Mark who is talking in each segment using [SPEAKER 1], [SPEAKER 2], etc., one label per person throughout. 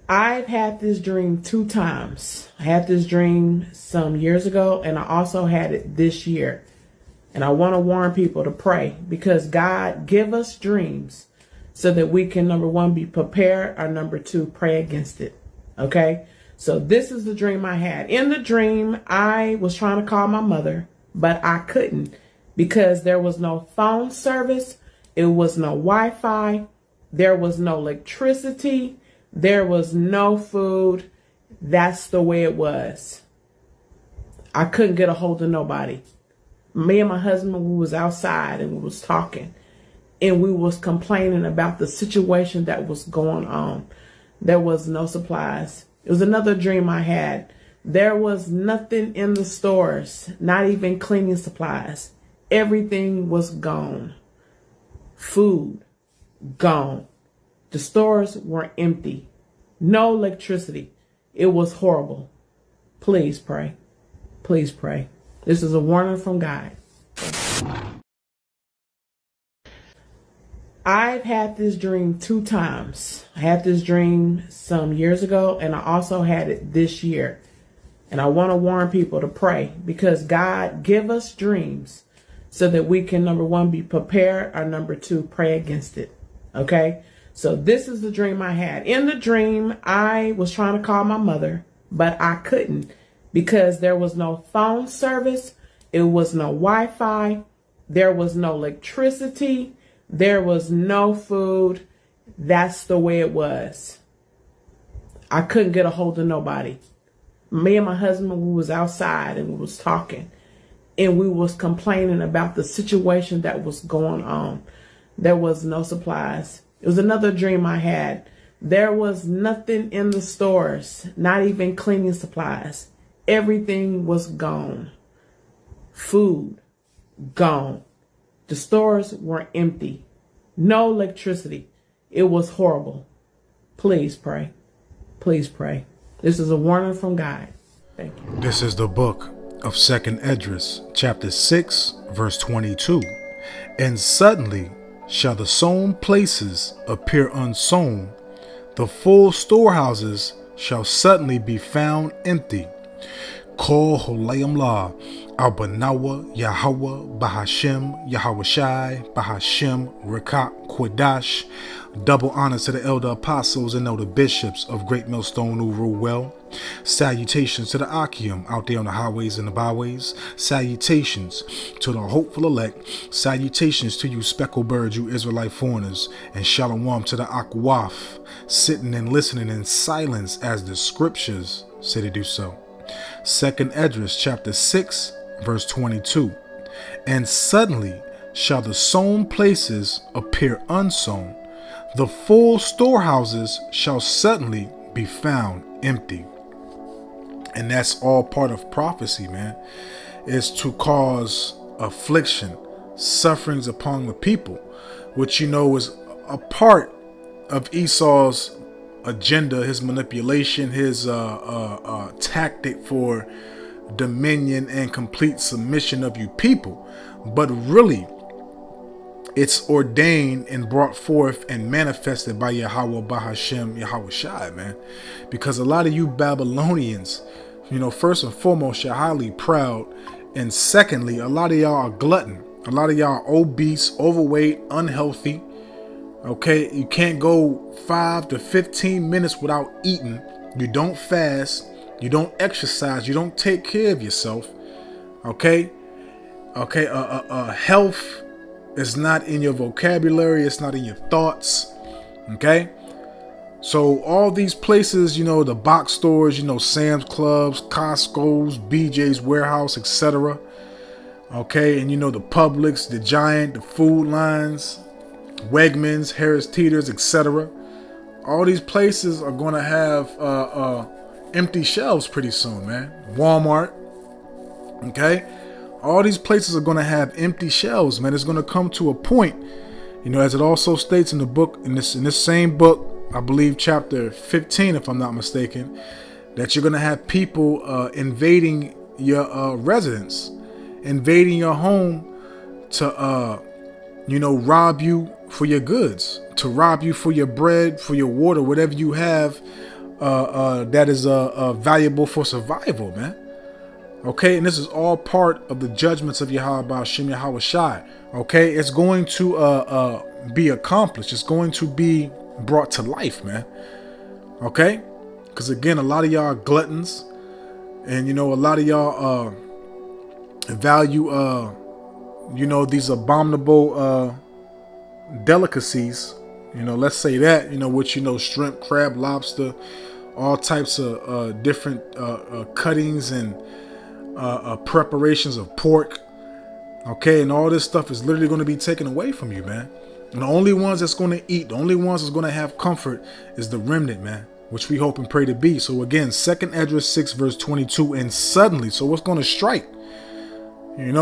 [SPEAKER 1] I've had this dream 2 times. I had this dream some years ago, and I also had it this year. And I want to warn people to pray, because God give us dreams so that we can, number one, be prepared, or number two, pray against it. Okay? So this is the dream I had. In the dream, I was trying to call my mother, but I couldn't because there was no phone service. It was no Wi-Fi. There was no electricity. There was no food. That's the way it was. I couldn't get a hold of nobody. Me and my husband, we was outside and we was talking, and we was complaining about the situation that was going on. There was no supplies. It was another dream I had. There was nothing in the stores, not even cleaning supplies. Everything was gone. Food, gone. The stores were empty. No electricity. It was horrible. Please pray. Please pray. This is a warning from God. I've had this dream 2 times. I had this dream some years ago, and I also had it this year. And I want to warn people to pray, because God give us dreams so that we can, number one, be prepared, or number two, pray against it. Okay? So this is the dream I had. In the dream, I was trying to call my mother, but I couldn't because there was no phone service. It was no Wi-Fi. There was no electricity. There was no food. That's the way it was. I couldn't get a hold of nobody. Me and my husband, we was outside and we was talking, and we was complaining about the situation that was going on. There was no supplies. It was another dream I had. There was nothing in the stores, not even cleaning supplies. Everything was gone. Food, gone. The stores were empty. No electricity. It was horrible. Please pray. Please pray. This is a warning from God. Thank you.
[SPEAKER 2] This is the book of 2nd Esdras, chapter 6, verse 22. And suddenly shall the sown places appear unsown. The full storehouses shall suddenly be found empty. Kol Holayim La, Al-Banawa, Yahweh, Bahashem, Yahweh Shai, Bahashem, Rekak, Quadash. Double honor to the elder apostles and elder bishops of Great Millstone who rule well. Salutations to the Akim out there on the highways and the byways. Salutations to the hopeful elect. Salutations to you speckled birds, you Israelite foreigners. And shalom to the Akwaf, sitting and listening in silence as the scriptures say to do so. 2nd Esdras chapter 6 verse 22. And suddenly shall the sown places appear unsown. The full storehouses shall suddenly be found empty. And that's all part of prophecy, man. Is to cause affliction, sufferings upon the people, which you know is a part of Esau's agenda, his manipulation, his tactic for dominion and complete submission of you people. But really, it's ordained and brought forth and manifested by Yahweh, Bahashem, Yahweh Shai, man. Because a lot of you Babylonians, you know, first and foremost, you're highly proud. And secondly, a lot of y'all are glutton. A lot of y'all are obese, overweight, unhealthy. Okay, you can't go 5 to 15 minutes without eating. You don't fast. You don't exercise. You don't take care of yourself. Okay, health is not in your vocabulary. It's not in your thoughts. Okay, so all these places, you know, the box stores, you know, Sam's Clubs, Costco's, BJ's Warehouse, etc. Okay, and you know, the Publix, the Giant, the Food Lines, Wegmans, Harris Teeters, etc. All these places are going to have empty shelves pretty soon, man. Walmart, okay? All these places are going to have empty shelves, man. It's going to come to a point, you know, as it also states in the book, in this same book, I believe chapter 15, if I'm not mistaken, that you're going to have people invading your residence, invading your home to, you know, rob you for your goods, to rob you for your bread, for your water, whatever you have that is valuable for survival, man. Okay, and this is all part of the judgments of Yahweh Hashem Yahweh Shai. Okay, it's going to be accomplished. It's going to be brought to life, man. Okay, because again, a lot of y'all are gluttons, and a lot of y'all value these abominable delicacies. Let's say that which shrimp, crab, lobster, all types of different cuttings and preparations of pork. Okay, and all this stuff is literally going to be taken away from you, man. And the only ones that's going to eat, the only ones that's going to have comfort is the remnant, man, which we hope and pray to be. So again, 2nd Esdras 6 verse 22, and suddenly, so what's going to strike? You're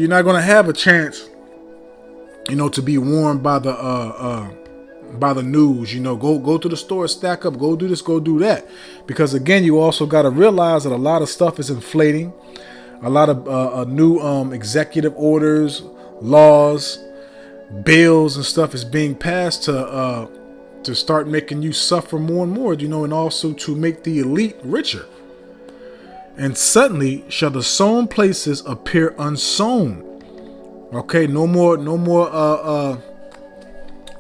[SPEAKER 2] not going to have a chance, to be warned by the news. Go to the store, stack up, go do this, go do that. Because again, you also got to realize that a lot of stuff is inflating. A lot of new executive orders, laws, bills and stuff is being passed to start making you suffer more and more, and also to make the elite richer. And suddenly shall the sown places appear unsown. Okay, no more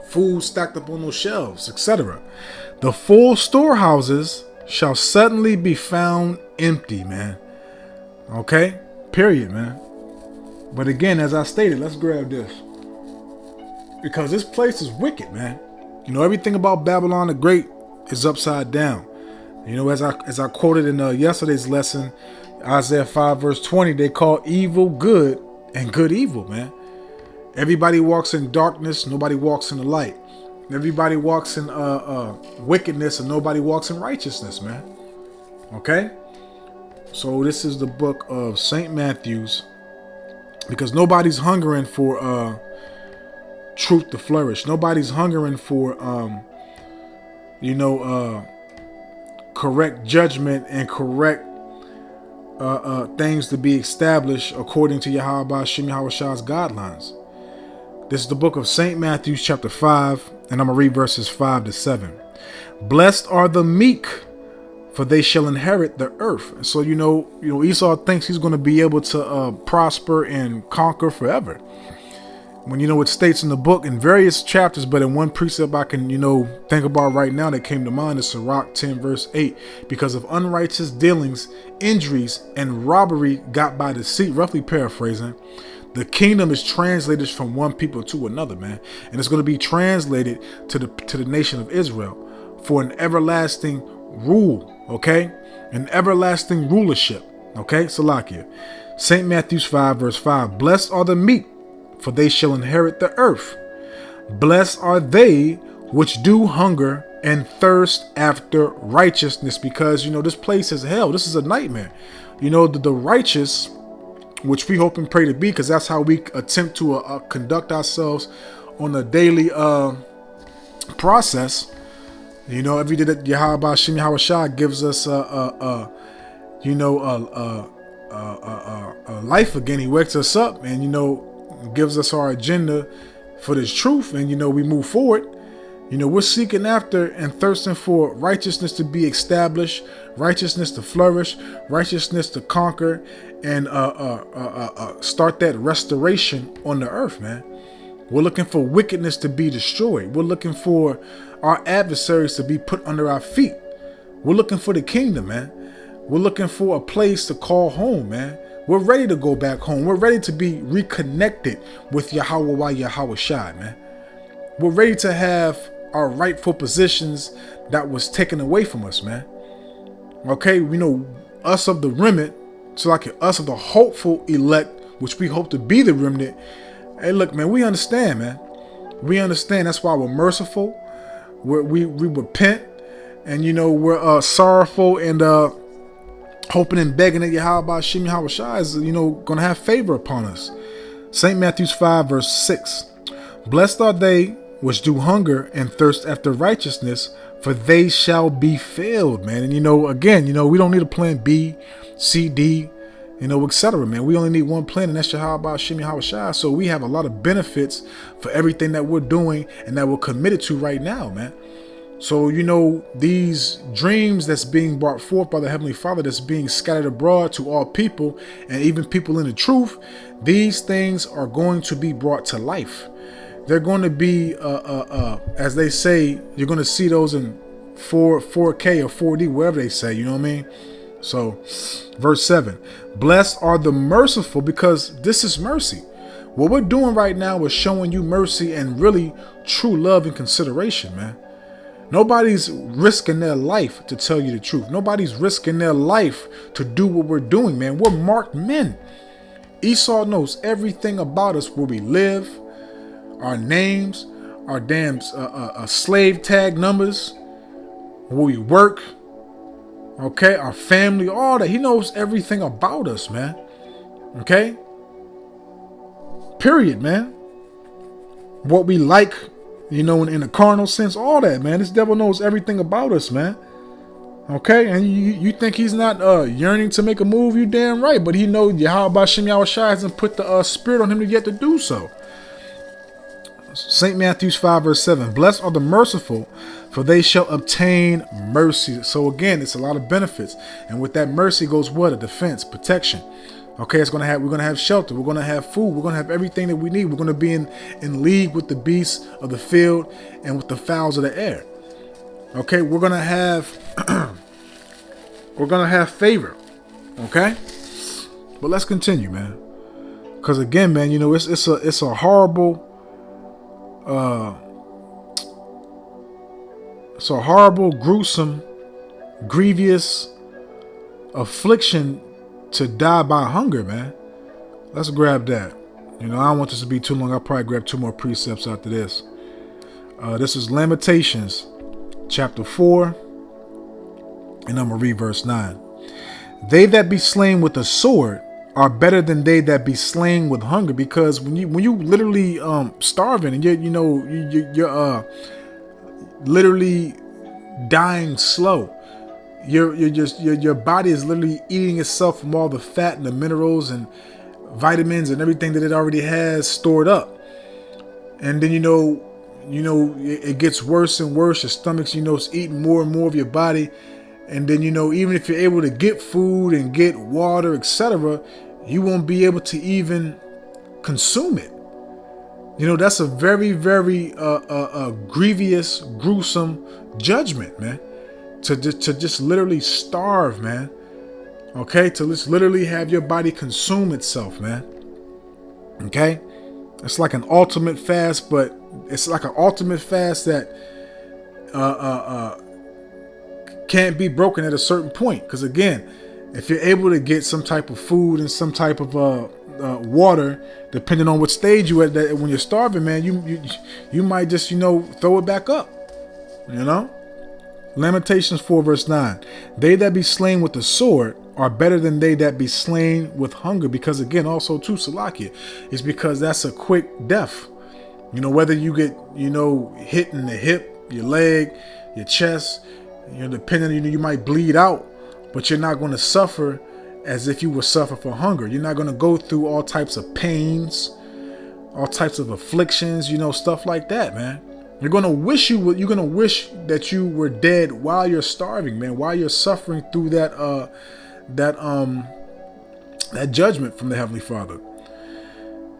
[SPEAKER 2] food stacked up on those shelves, etc. The full storehouses shall suddenly be found empty, man. Okay, period, man. But again, as I stated, let's grab this, because this place is wicked, man. Everything about Babylon the Great is upside down. As I quoted in yesterday's lesson, Isaiah 5 verse 20, they call evil good and good evil, man. Everybody walks in darkness, nobody walks in the light. Everybody walks in wickedness, and nobody walks in righteousness, man. Okay? So this is the book of St. Matthew's, because nobody's hungering for truth to flourish. Nobody's hungering for correct judgment and correct things to be established according to Yahweh Hashem Yahweh Shai's guidelines. This is the book of St. Matthew chapter 5, and I'm going to read verses 5 to 7. Blessed are the meek, for they shall inherit the earth. And so, Esau thinks he's going to be able to prosper and conquer forever. When, it states in the book in various chapters, but in one precept I can, think about right now that came to mind is Sirach 10 verse 8. Because of unrighteous dealings, injuries, and robbery got by deceit, roughly paraphrasing, the kingdom is translated from one people to another, man. And it's going to be translated to the nation of Israel for an everlasting rule, okay? An everlasting rulership, okay? Salakia. St. Matthew 5 verse 5. Blessed are the meek, for they shall inherit the earth. Blessed are they which do hunger and thirst after righteousness, because, this place is hell. This is a nightmare. The righteous, which we hope and pray to be, because that's how we attempt to conduct ourselves on a daily process. Every day that Yahweh Hashem Yahweh Shai gives us a life again. He wakes us up and gives us our agenda for this truth, and we move forward. We're seeking after and thirsting for righteousness to be established, righteousness to flourish, righteousness to conquer, and start that restoration on the earth, man. We're looking for wickedness to be destroyed. We're looking for our adversaries to be put under our feet. We're looking for the kingdom, man. We're looking for a place to call home, man. We're ready to go back home. We're ready to be reconnected with Yahweh Yahweh Shai, man. We're ready to have our rightful positions that was taken away from us, man. Okay, us of the remnant, so like us of the hopeful elect, which we hope to be the remnant. Hey, look, man, we understand, man. We understand. That's why we're merciful. We repent, and we're sorrowful and hoping and begging that Yahweh Hashem Yahweh Shai is going to have favor upon us. St. Matthew 5 verse 6. Blessed are they which do hunger and thirst after righteousness, for they shall be filled, man. And again, we don't need a plan B, C, D, etc., man. We only need one plan, and that's Yahweh Hashem Yahweh Shai. So we have a lot of benefits for everything that we're doing and that we're committed to right now, man. So, these dreams that's being brought forth by the Heavenly Father, that's being scattered abroad to all people, and even people in the truth, these things are going to be brought to life. They're going to be, as they say, you're going to see those in 4K or 4D, wherever they say, you know what I mean? So, verse 7, blessed are the merciful, because this is mercy. What we're doing right now is showing you mercy and really true love and consideration, man. Nobody's risking their life to tell you the truth. Nobody's risking their life to do what we're doing, man. We're marked men. Esau knows everything about us, where we live, our names, our damn slave tag numbers, where we work, okay, our family, all that. He knows everything about us, man. Okay? Period, man. What we like, in a carnal sense, all that, man. This devil knows everything about us, man. Okay, and you think he's not yearning to make a move? You damn right, but he knows Yahweh Shem Yahushua hasn't put the spirit on him to yet to do so. St. Matthew 5 verse 7, blessed are the merciful, for they shall obtain mercy. So again, it's a lot of benefits, and with that mercy goes what? A defense, protection. Okay, we're gonna have shelter, we're gonna have food, we're gonna have everything that we need. We're gonna be in league with the beasts of the field and with the fowls of the air. Okay, we're gonna have favor. Okay, but let's continue, man. Because again, man, it's a horrible, gruesome, grievous affliction to die by hunger, man. Let's grab that. I don't want this to be too long. I'll probably grab 2 more precepts after this. This is Lamentations chapter 4, and I'm gonna read verse 9. They that be slain with the sword are better than they that be slain with hunger, because when you literally starving, and you're literally dying slow. Your body is literally eating itself from all the fat and the minerals and vitamins and everything that it already has stored up. And then it gets worse and worse. Your stomach's it's eating more and more of your body. And then even if you're able to get food and get water, etc., you won't be able to even consume it. That's a very, very grievous, gruesome judgment, man. To just literally starve, man. Okay, to just literally have your body consume itself, man. Okay, it's like an ultimate fast, but it's like an ultimate fast that can't be broken at a certain point. Because again, if you're able to get some type of food and some type of water, depending on what stage you at, that when you're starving, man, you might just throw it back up. Lamentations 4 verse 9. They that be slain with the sword are better than they that be slain with hunger. Because again, also too, Salakia, is because that's a quick death. Whether you get, hit in the hip, your leg, your chest, depending, you might bleed out, but you're not going to suffer as if you would suffer for hunger. You're not going to go through all types of pains, all types of afflictions, stuff like that, man. You're gonna wish that you were dead while you're starving, man. While you're suffering through that judgment from the Heavenly Father.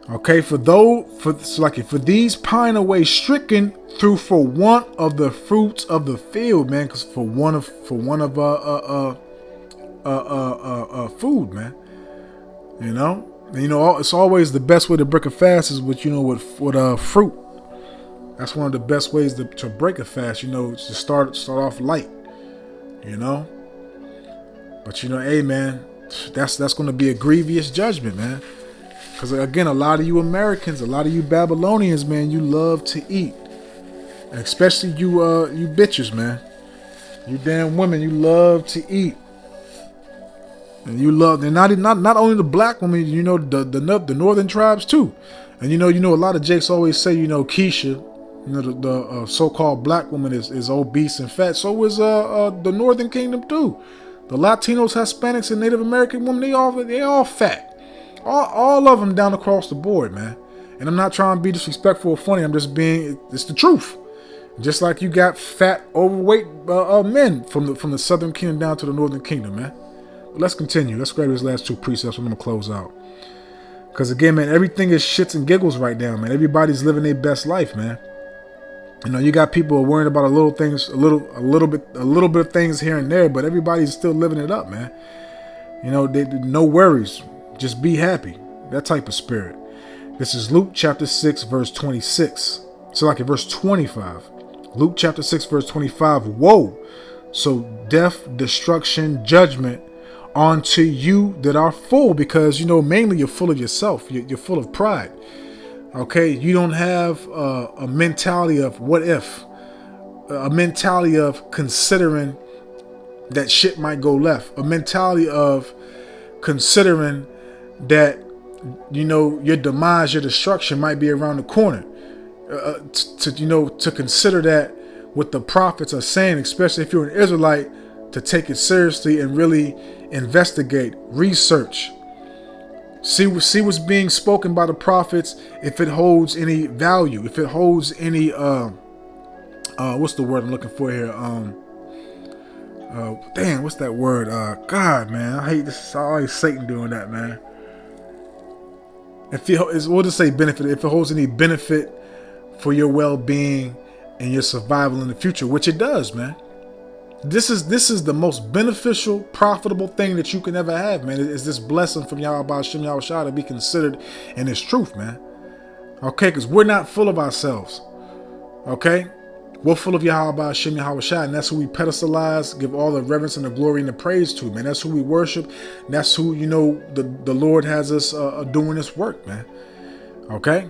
[SPEAKER 2] Okay, for these pine away stricken through for want of the fruits of the field, man. Because for one of food, man. It's always the best way to break a fast is with fruit. That's one of the best ways to break a fast, to start off light, But hey, man, that's going to be a grievous judgment, man. Because again, a lot of you Americans, a lot of you Babylonians, man, you love to eat, and especially you bitches, man. You damn women, you love to eat, and you love. And not only the black women, the northern tribes too, and a lot of Jakes always say, Keisha. The so-called black woman is obese and fat. So is the Northern Kingdom too. The Latinos, Hispanics, and Native American women, they all fat. All of them down across the board, man. And I'm not trying to be disrespectful or funny. I'm just it's the truth. Just like you got fat, overweight men from the southern kingdom down to the northern kingdom, man. But let's continue. Let's grab these last two precepts and I'm going to close out. Because again, man, everything is shits and giggles right now, man. Everybody's living their best life, man. You know, you got people worrying about a little things, a little bit of things here and there, but everybody's still living it up, man. You know, no worries, just be happy. That type of spirit. This is Luke chapter 6, verse 26. So like in verse 25. Luke chapter 6, verse 25. Woe! So death, destruction, judgment onto you that are full, because, you know, mainly you're full of yourself. You're full of pride. Okay, you don't have a mentality of what if, a mentality of considering that shit might go left, a mentality of considering that, you know, your demise, your destruction might be around the corner. To consider that what the prophets are saying, especially if you're an Israelite, to take it seriously and really investigate, research. See what's being spoken by the prophets, if it holds any value, if it holds any what's the word I'm looking for here? What's that word? God, man, I hate this. It's always Satan doing that, man. We'll just say benefit. If it holds any benefit for your well-being and your survival in the future, which it does, man. This is the most beneficial, profitable thing that you can ever have, man. Is this blessing from Yahweh Shem Yahushua to be considered in His truth, man. Okay, because we're not full of ourselves. Okay, we're full of Yahweh Shem Yahushua, and that's who we pedestalize, give all the reverence and the glory and the praise to, man. That's who we worship. That's who, you know, the Lord has us doing this work, man. Okay,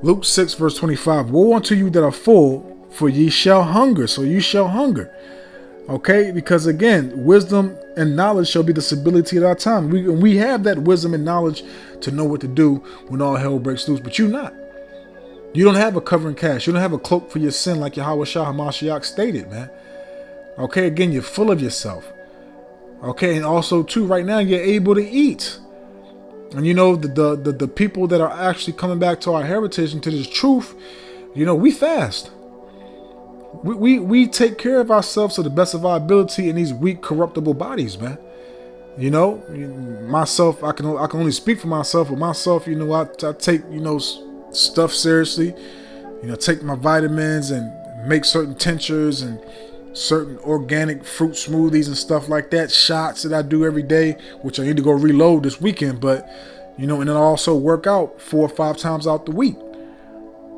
[SPEAKER 2] Luke 6 verse 25. Woe unto you that are full, for ye shall hunger. So you shall hunger. Okay, because again, wisdom and knowledge shall be the stability of our time. We have that wisdom and knowledge to know what to do when all hell breaks loose, but you're not. You don't have a covering cash. You don't have a cloak for your sin like Yahweh Shah HaMashiach stated, man. Okay, again, you're full of yourself. Okay, and also too, right now you're able to eat. And you know, the people that are actually coming back to our heritage and to this truth, you know, we fast. We take care of ourselves to the best of our ability in these weak, corruptible bodies, man. You know, myself, I can only speak for myself. But myself, you know, I take, you know, stuff seriously. You know, take my vitamins and make certain tinctures and certain organic fruit smoothies and stuff like that. Shots that I do every day, which I need to go reload this weekend. But, you know, and then I also work out 4 or 5 times out the week.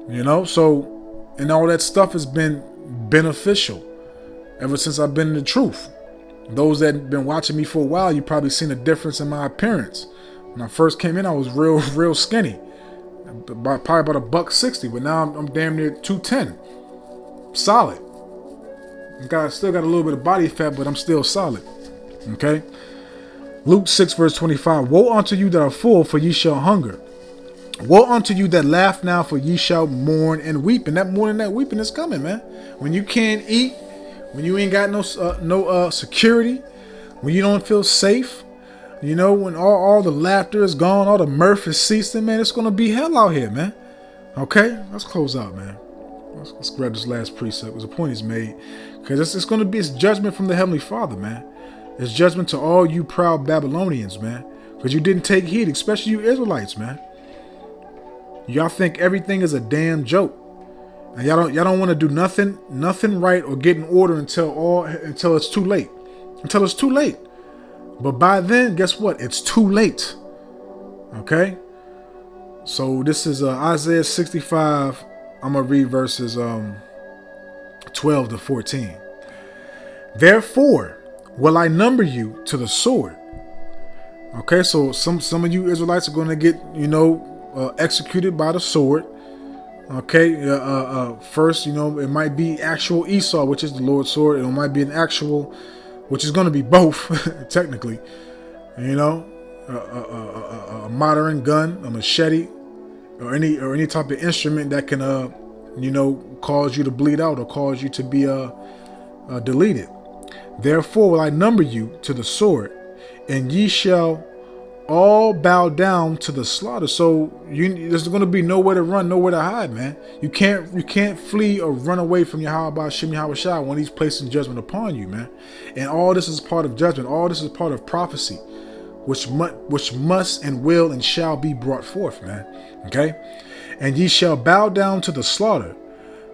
[SPEAKER 2] You know, so, and all that stuff has been beneficial ever since I've been in the truth. Those that have been watching me for a while, you probably seen a difference in my appearance. When I first came in, I was real skinny, probably about $160, but now I'm damn near 210. Solid. Still got a little bit of body fat, but I'm still solid. Okay. Luke 6 verse 25. Woe unto you that are full, for ye shall hunger. Woe unto you that laugh now, for ye shall mourn and weep. And that mourning, that weeping is coming, man. When you can't eat, when you ain't got no security, when you don't feel safe, you know, when all the laughter is gone, all the mirth is ceasing, man, it's gonna be hell out here, man. Okay, let's close out, man. Let's grab this last precept, because the point is made. Because it's gonna be judgment from the Heavenly Father, man. It's judgment to all you proud Babylonians, man, because you didn't take heed, especially you Israelites, man. Y'all think everything is a damn joke. And y'all don't want to do nothing right or get in order until it's too late. Until it's too late. But by then, guess what? It's too late. Okay? So this is Isaiah 65. I'm going to read verses 12 to 14. Therefore will I number you to the sword. Okay, so some of you Israelites are going to get, you know, executed by the sword. Okay, first, you know, it might be actual Esau, which is the Lord's sword. It might be an actual, which is going to be both, technically. You know, a modern gun, a machete, or any type of instrument that can, you know, cause you to bleed out or cause you to be deleted. Therefore will I number you to the sword, and ye shall all bow down to the slaughter. So there's going to be nowhere to run, nowhere to hide, man. You can't flee or run away from Yahweh Shem Yahweh Shai when he's placing judgment upon you, man. And all this is part of judgment. All this is part of prophecy, which must and will and shall be brought forth, man. Okay? And ye shall bow down to the slaughter.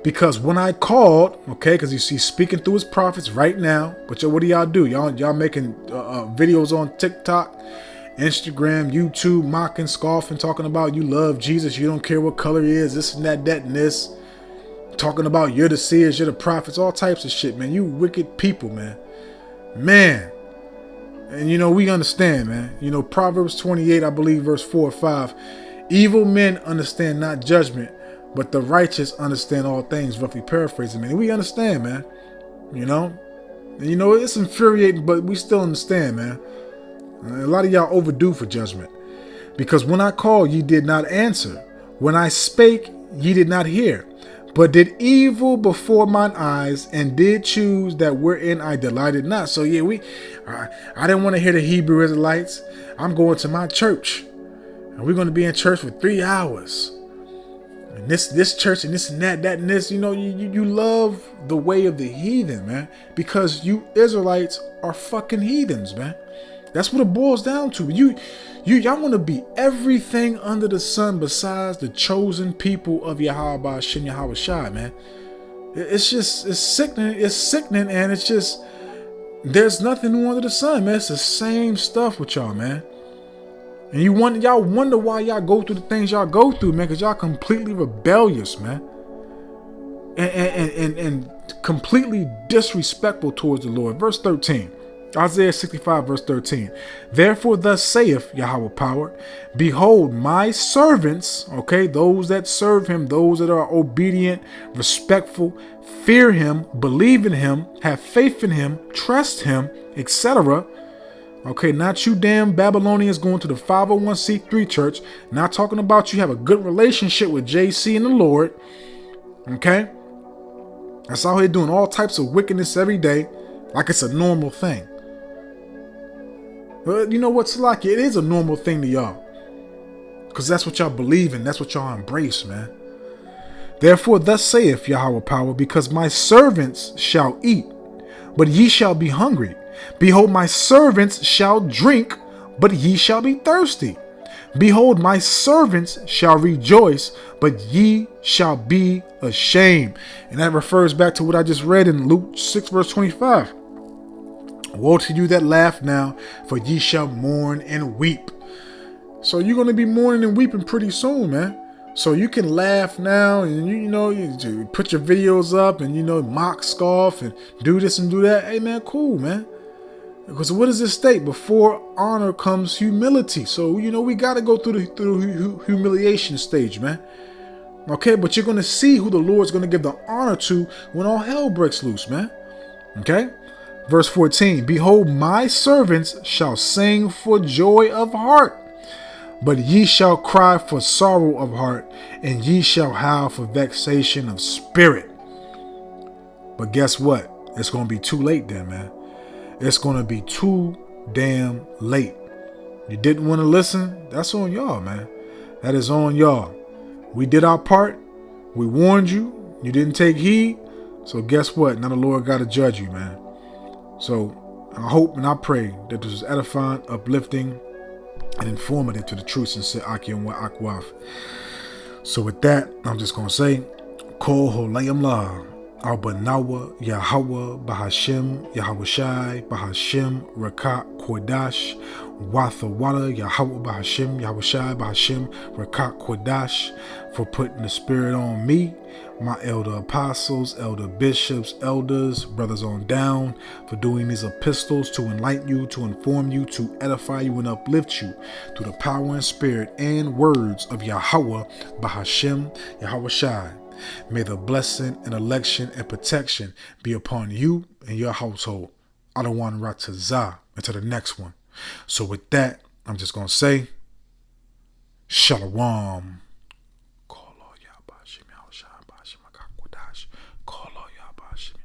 [SPEAKER 2] Because when I called, okay, because he's speaking through his prophets right now. But what do? Y'all making videos on TikTok, Instagram, YouTube, mocking, scoffing, talking about you love Jesus, you don't care what color he is, this and that and this. Talking about you're the seers, you're the prophets, all types of shit, man. You wicked people, man. Man. And we understand, man. Proverbs 28, I believe, verse 4 or 5. Evil men understand not judgment, but the righteous understand all things, roughly paraphrasing, man. We understand, man. And it's infuriating, but we still understand, man. A lot of y'all overdue for judgment. Because when I called, ye did not answer. When I spake, ye did not hear. But did evil before mine eyes, and did choose that wherein I delighted not. So yeah, I didn't want to hear the Hebrew Israelites. I'm going to my church. And we're going to be in church for 3 hours. And this church and this and that and this, you love the way of the heathen, man. Because you Israelites are fucking heathens, man. That's what it boils down to. Y'all want to be everything under the sun besides the chosen people of Yahweh Shem Yahweh Shai, man. It's sickening. It's sickening, and it's just, there's nothing new under the sun, man. It's the same stuff with y'all, man. And y'all wonder why y'all go through the things y'all go through, man, because y'all completely rebellious, man. And completely disrespectful towards the Lord. Verse 13. Isaiah 65 verse 13. Therefore thus saith Yahweh power, behold my servants, okay, those that serve him, those that are obedient, respectful, fear him, believe in him, have faith in him, trust him, etc. Okay, not you damn Babylonians going to the 501c3 church. Not talking about you have a good relationship with JC and the Lord. Okay? That's out here doing all types of wickedness every day like it's a normal thing. But you know what's like? It is a normal thing to y'all. Because that's what y'all believe in. That's what y'all embrace, man. Therefore, thus saith Yahweh power, because my servants shall eat, but ye shall be hungry. Behold, my servants shall drink, but ye shall be thirsty. Behold, my servants shall rejoice, but ye shall be ashamed. And that refers back to what I just read in Luke 6 verse 25. Woe to you that laugh now, for ye shall mourn and weep. So you're going to be mourning and weeping pretty soon, man. So you can laugh now and, you put your videos up and, mock, scoff and do this and do that. Hey, man, cool, man. Because what does it state? Before honor comes humility. So, we got to go through the humiliation stage, man. Okay, but you're going to see who the Lord's going to give the honor to when all hell breaks loose, man. Okay? Verse 14, behold, my servants shall sing for joy of heart, but ye shall cry for sorrow of heart, and ye shall howl for vexation of spirit. But guess what? It's going to be too late then, man. It's going to be too damn late. You didn't want to listen? That's on y'all, man. That is on y'all. We did our part. We warned you. You didn't take heed. So guess what? Now the Lord got to judge you, man. So I hope and I pray that this is edifying, uplifting, and informative to the truth and Se'aki and Wa'akwaf. So with that, I'm just going to say, Kol Holayim La, Al-Banawa, Yahweh, Bahashem, Yahweh Shai, Bahashem, Rakat, Kodash, Wathawala, Yahweh, Bahashem, Yahweh Shai, Bahashem, Rakat, Kodash, for putting the Spirit on me, my elder apostles, elder bishops, elders, brothers on down, for doing these epistles to enlighten you, to inform you, to edify you, and uplift you through the power and spirit and words of Yahweh, Bahashem, Yahweh Shai. May the blessing and election and protection be upon you and your household. I don't want to write to Zah until the next one. So with that, I'm just going to say, Shalom.